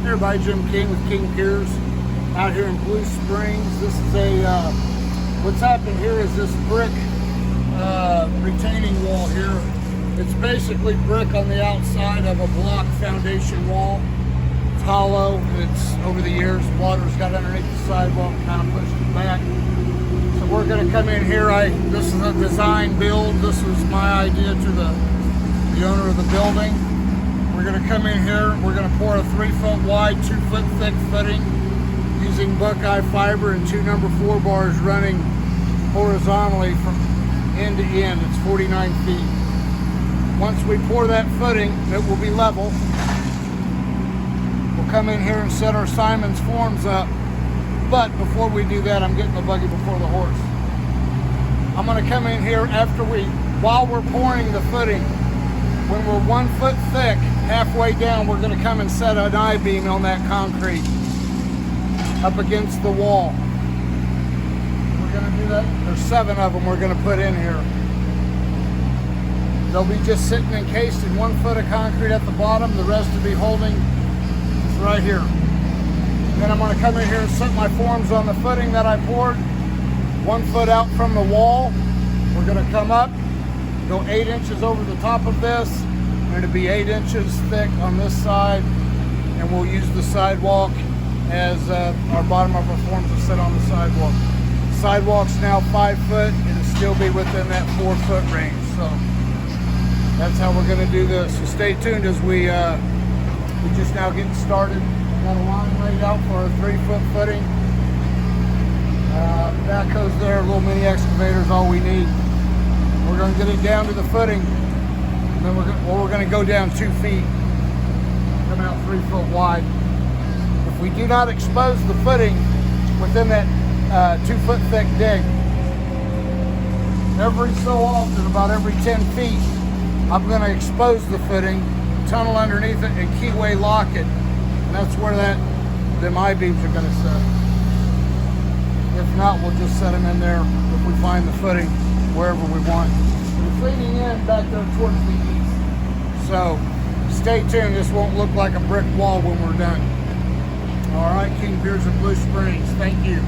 Everybody, Jim King with King Piers out here in Blue Springs. This is a, what's happened here is this brick retaining wall here. It's basically brick on the outside of a block foundation wall. It's hollow, it's over the years, water's got underneath the sidewalk, kind of pushed it back. So we're gonna come in here, this is a design build. This was my idea to the owner of the building. We're gonna come in here, we're gonna pour a 3 foot wide, 2 foot thick footing using Buckeye fiber and 2 number 4 bars running horizontally from end to end. It's 49 feet. Once we pour that footing, it will be level. We'll come in here and set our Simon's forms up. But before we do that, I'm getting the buggy before the horse. I'm gonna come in here while we're pouring the footing, when we're 1 foot thick, halfway down, we're gonna come and set an I-beam on that concrete up against the wall. We're gonna do that. There's 7 of them we're gonna put in here. They'll be just sitting encased in 1 foot of concrete at the bottom. The rest will be holding just right here. And then I'm gonna come in here and set my forms on the footing that I poured 1 foot out from the wall. We're gonna come up, go 8 inches over the top of this, and it'll be 8 inches thick on this side, and we'll use the sidewalk as our bottom of our forms will sit on the sidewalk. Sidewalk's now 5 foot, it'll still be within that 4 foot range. So that's how we're gonna do this. So stay tuned as we just now getting started. Got a line laid out for a 3 foot footing. Backhoes there, little mini excavator's all we need. We're gonna get it down to the footing, and then we're gonna go down 2 feet, come out 3 foot wide. If we do not expose the footing within that 2 foot thick dig, every so often, about every 10 feet, I'm gonna expose the footing, tunnel underneath it, and keyway lock it. And that's where them I-beams are gonna sit. If not, we'll just set them in there if we find the footing wherever we want. We're cleaning in back there towards the east. So stay tuned, this won't look like a brick wall when we're done. All right, King Piers of Blue Springs, thank you.